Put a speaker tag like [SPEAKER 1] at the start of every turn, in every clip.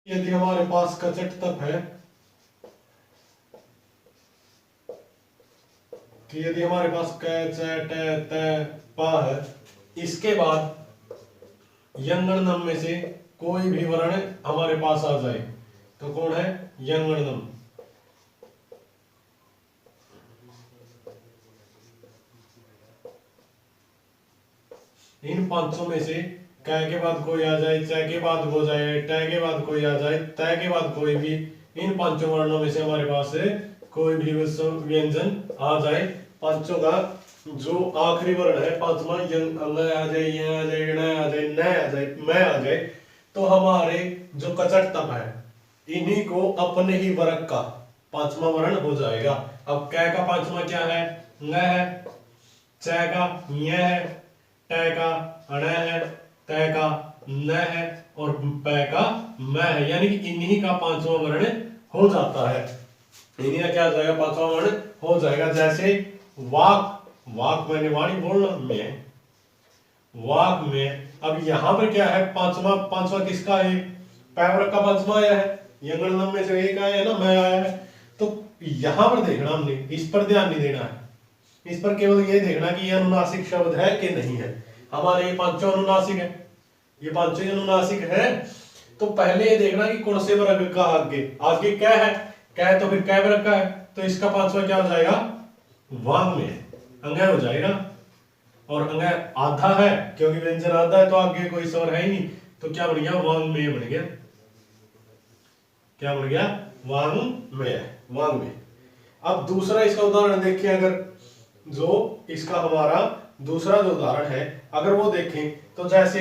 [SPEAKER 1] यदि हमारे पास कचट तप है कि यदि हमारे पास क च ट त प है, इसके बाद यंगणनम में से कोई भी वर्ण हमारे पास आ जाए तो कौन है यंगणनम। इन पांचों में से क के बाद कोई आ जाए, च के बाद हो जाए, ट के बाद कोई आ जाए, त के बाद कोई भी, इन पांचों वर्णों में से हमारे पास कोई भी व्यंजन आ जाए, पांचों का जो आखिरी वर्ण है पांचवा आ जाए, य आ जाए, ण आ जाए, न आ जाए, म आ जाए, तो हमारे जो कचट तप है इन्हीं को अपने ही वर्ग का पांचवा वर्ण हो जाएगा। अब क का पांचवा क्या है न है, च का य है, ट का अण है, त का न है और प का म है, यानी कि इन्हीं का पांचवा वर्ण हो जाता है। इन्हीं का क्या हो जाएगा पांचवा वर्ण हो जाएगा। जैसे वाक, वाक मैंने वाणी बोलना में, वाक में अब यहां पर क्या है पांचवा, पांचवा किसका है पैवरक का पांचवा आया है, यंगणनम में से एक आया है ना मैं आया है, तो यहां पर देखना हमने, इस पर ध्यान नहीं देना है, इस पर केवल ये देखना कि ये अनुनासिक शब्द है कि नहीं है। हमारे ये पांचों अनुनासिक है, ये पांचों अनुनासिक है, तो पहले ये देखना कि कौन से वर्ग का आगे, आगे क्या है, क्या है तो फिर क्या वर्ग का है, तो इसका पांचवा क्या हो जाएगा वांग में अंग हो जाएगा, और अंग आधा है क्योंकि व्यंजन आधा है तो आगे कोई स्वर है ही नहीं, तो क्या बन गया वांग में बन गया, क्या बन गया वांग में, वांग में। अब दूसरा इसका उदाहरण देखिए, अगर जो इसका हमारा दूसरा जो उदाहरण है अगर वो देखें तो जैसे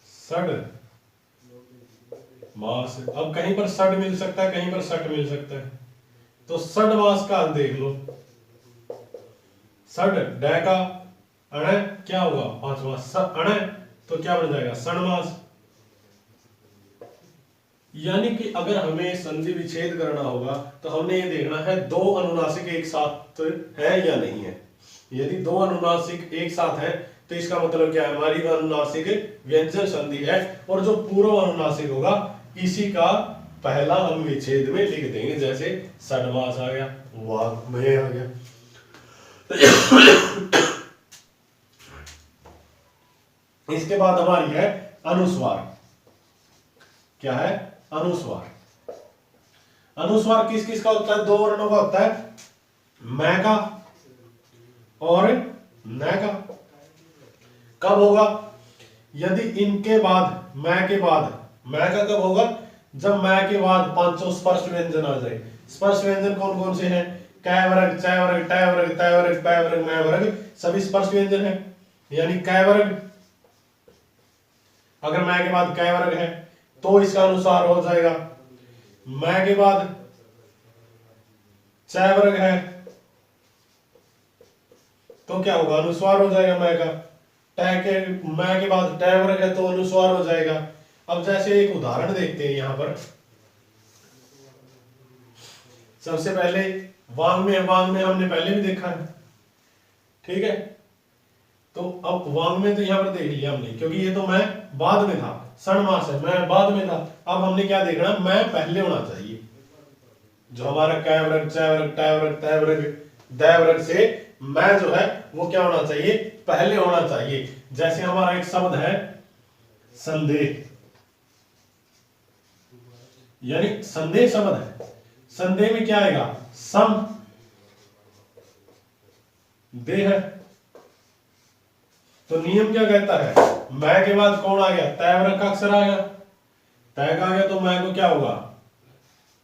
[SPEAKER 1] सड मास, अब कहीं पर सड मिल सकता है कहीं पर सट मिल सकता है, तो सड मास का देख लो, सड ड का अण क्या होगा पांचवा अण, तो क्या बन जाएगा सणमास। यानी कि अगर हमें संधि विच्छेद करना होगा तो हमने ये देखना है दो अनुनासिक एक साथ है या नहीं है। यदि दो अनुनासिक एक साथ है तो इसका मतलब क्या है हमारी अनुनासिक व्यंजन संधि है, और जो पूर्व अनुनासिक होगा इसी का पहला हम विच्छेद में लिख देंगे, जैसे सडमास आ गया, वाक में आ गया। इसके बाद हमारी है अनुस्वार। क्या है अनुस्वार। अनुस्वार किस किस का होता है, दो वर्णों का होता है, मैं का और न का। कब होगा यदि इनके बाद मैं के बाद, मैं का कब होगा जब मैं के बाद पांचों स्पर्श व्यंजन आ जाए। स्पर्श व्यंजन कौन कौन से हैं, कै वर्ग, च वर्ग, ट वर्ग, त वर्ग, प वर्ग, मैं वर्ग, सभी स्पर्श व्यंजन है। यानी कै वर्ग, अगर मैं के बाद कै वर्ग है तो इसका अनुसार हो जाएगा, मैं के बाद च वर्ग है तो क्या होगा अनुस्वार हो जाएगा मैं का, मैं के बाद ट वर्ग है तो अनुस्वार हो जाएगा। अब जैसे एक उदाहरण देखते हैं यहां पर, सबसे पहले वांग में, वांग में हमने पहले भी देखा है, ठीक है, तो अब वांग में तो यहां पर देख लिया हमने क्योंकि ये तो मैं बाद में था, सणमास है मैं बाद में था। अब हमने क्या देखना, मैं पहले होना चाहिए, जो हमारा कै वर्ग, च वर्ग, ट वर्ग, त वर्ग, द वर्ग से मैं जो है वो क्या होना चाहिए पहले होना चाहिए। जैसे हमारा एक शब्द है संदेह, यानी संदेह शब्द है, संदेह में क्या आएगा सम देह, तो नियम क्या कहता है मैं के बाद कौन आ गया, तय वर्ग का अक्षर आ गया, तय का आ गया तो मैं को क्या होगा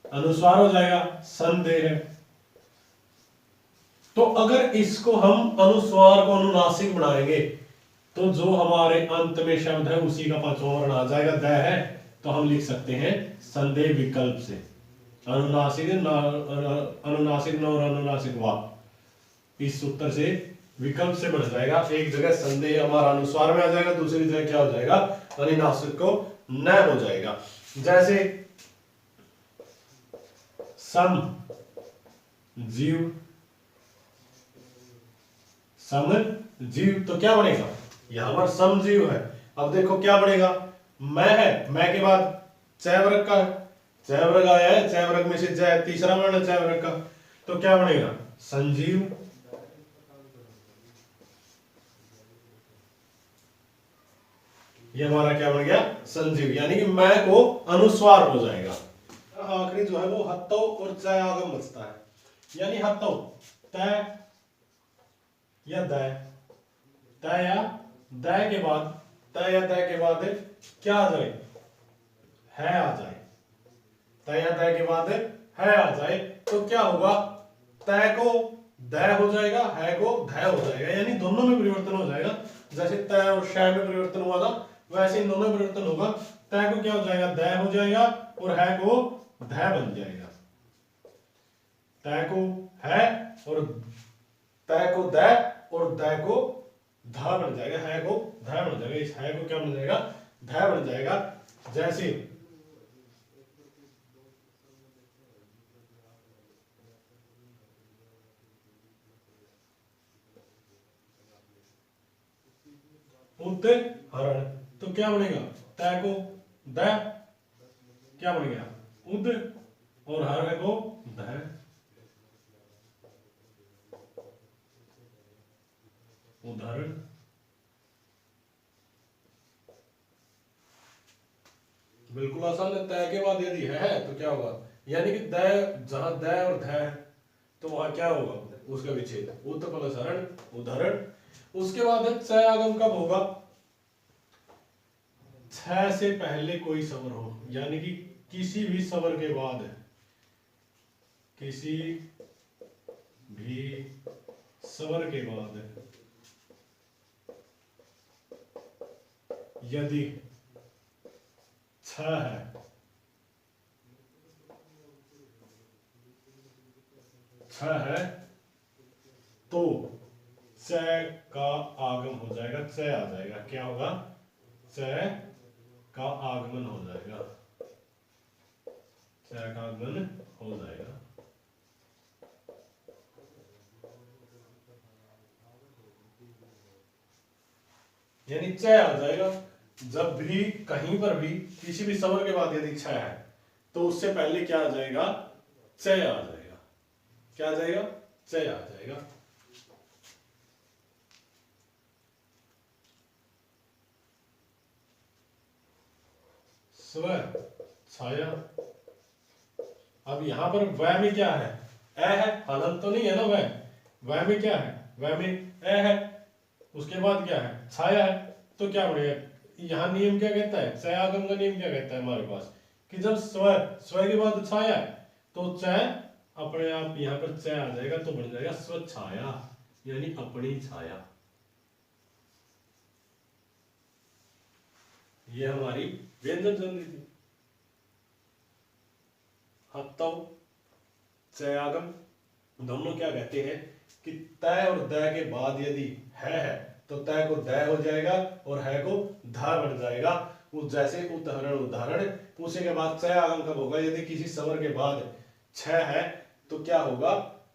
[SPEAKER 1] अनुस्वार हो जाएगा संदेह। तो अगर इसको हम अनुस्वार को अनुनासिक बनाएंगे तो जो हमारे अंत में शब्द है उसी का पांचवा वर्ण आ जाएगा, द है तो हम लिख सकते हैं संदेह विकल्प से, अनुनासिक अनुनासिक न और अनुनासिक वा, इस सूत्र से विकल्प से बढ़ जाएगा। एक जगह संदेह हमारा अनुस्वार में आ जाएगा, दूसरी जगह क्या हो जाएगा अनुनासिक को न हो जाएगा। जैसे सम जीव, सम जीव तो क्या बनेगा यहां पर सम जीव है अब देखो क्या बनेगा, मैं है, मैं के बाद च वर्ग का है, च वर्ग आया है, च वर्ग में से ज तीसरा वर्ण च वर्ग का, तो क्या बनेगा संजीव। ये हमारा क्या बन गया संजीव, यानी कि मैं को अनुस्वार हो जाएगा। आखिरी जो है वो हत्तो और च आगम बचता है, यानी हत्तो तय या दय, तय या दय के बाद, तय या दय के बाद क्या आ जाए, है आ जाए, तय या दय के बाद है आ जाए, तो क्या होगा, तय को दय हो जाएगा, है को धय हो जाएगा, यानी दोनों में परिवर्तन हो जाएगा। जैसे तय और शय में परिवर्तन हुआ था वैसे इन दोनों में परिवर्तन होगा, तय को क्या हो जाएगा दय हो जाएगा और है को धय बन जाएगा, तय को है और तय को दय और दय को धा बन जाएगा, है को धय बन जाएगा, इस है को क्या बन जाएगा धय बन जाएगा। जैसे उदाहरण, तो क्या बनेगा तय को दय क्या बन गया उद और हर को धय, उदाहरण। बिल्कुल आसान है, तय के बाद यदि है तो क्या होगा, यानी कि दय जहां दय और धय है तो वहां क्या होगा उसका विच्छेद, उत प्लस हरण उदाहरण। उसके बाद च आगम कब होगा, छ से पहले कोई स्वर हो, यानी कि किसी भी स्वर के बाद, किसी भी स्वर के बाद यदि छ है, छ है तो च का आगम हो जाएगा, च आ जाएगा, क्या होगा च का आगमन हो जाएगा, च का आगमन हो जाएगा। यानी च आ जाएगा, जब भी कहीं पर भी किसी भी स्वर के बाद यदि छ है तो उससे पहले क्या आ जाएगा च आ जाएगा, क्या आ जाएगा च आ जाएगा। स्वर छाया, अब यहां पर वह में क्या है ए है, हलन तो नहीं है ना, वह में क्या है, वह में ए है, उसके बाद क्या है छाया है, तो क्या बढ़ेगा, यहाँ नियम क्या कहता है, च आगम का नियम क्या कहता है हमारे पास, कि जब स्वर स्वर के बाद छाया है तो च अपने आप यहाँ पर च आ जाएगा, तो बन जाएगा स्वछाया, यानी अपनी छाया। ये हमारी व्यंजन संधि थी। हत्तौ च आगम दोनों क्या कहते हैं कि तय और दय के बाद यदि है तो तय को दय हो जाएगा और है को धा बन जाएगा, उस जैसे उदाहरण उदाहरण। उसी के बाद च आगम कब होगा, यदि किसी स्वर के बाद छ है तो क्या होगा,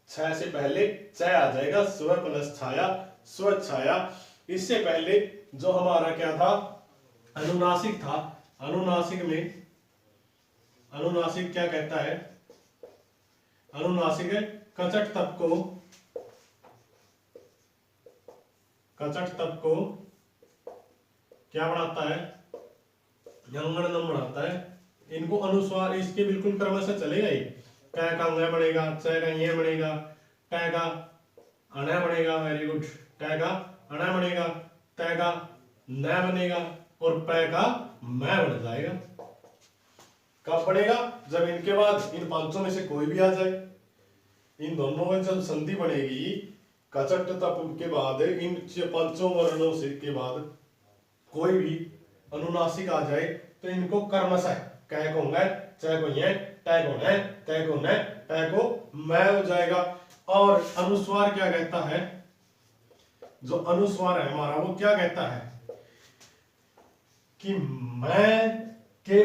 [SPEAKER 1] छ से पहले च आ जाएगा, स्व प्लस छाया स्वछाया। इससे पहले जो हमारा क्या था अनुनासिक था, अनुनासिक में अनुनासिक क्या कहता है, अनुनासिक कचट तप को क्या बढ़ाता है, यंगणनम बढ़ाता है। इनको अनुस्वार इसके बिल्कुल क्रम से चलेगा ही, क का ng बनेगा, च का ये बनेगा, ट का अण बनेगा, वेरी गुड, ट का अण बनेगा, त का न बनेगा और प का मैं बन जाएगा। कब बनेगा, जब इनके बाद इन पांचों में से कोई भी आ जाए, इन दोनों में जब संधि बनेगी कचट तप के बाद इन पांचों वर्णों से के बाद कोई भी अनुनासिक आ जाए तो इनको कर्मशः क को ng, च को ये, ट को न, त को न, प को मैं हो जाएगा। और अनुस्वार क्या कहता है, जो अनुस्वार है हमारा वो क्या कहता है कि मैं के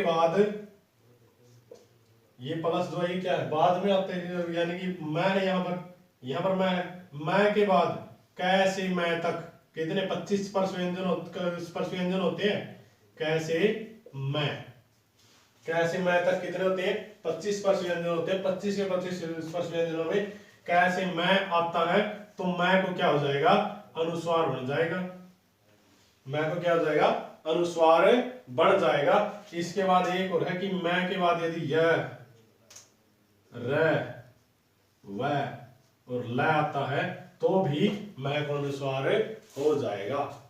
[SPEAKER 1] बाद ये प्लस जो है क्या है बाद में आते हैं, यानी कि मैं है यहाँ पर मैं है, मैं के बाद कैसे मैं तक कितने 25 स्पर्श व्यंजन होते हैं। कैसे मैं तक कितने होते हैं 25 स्पर्श व्यंजन होते हैं। 25 के 25 स्पर्श व्यंजनों में कैसे मैं आता है तो मैं को क्या हो जाएगा अनुस्वार बन जाएगा। मैं को क्या हो जाएगा अनुस्वार बन जाएगा। इसके बाद एक और है कि मैं के बाद यदि य र व और ल आता है तो भी मैं को अनुस्वार हो जाएगा।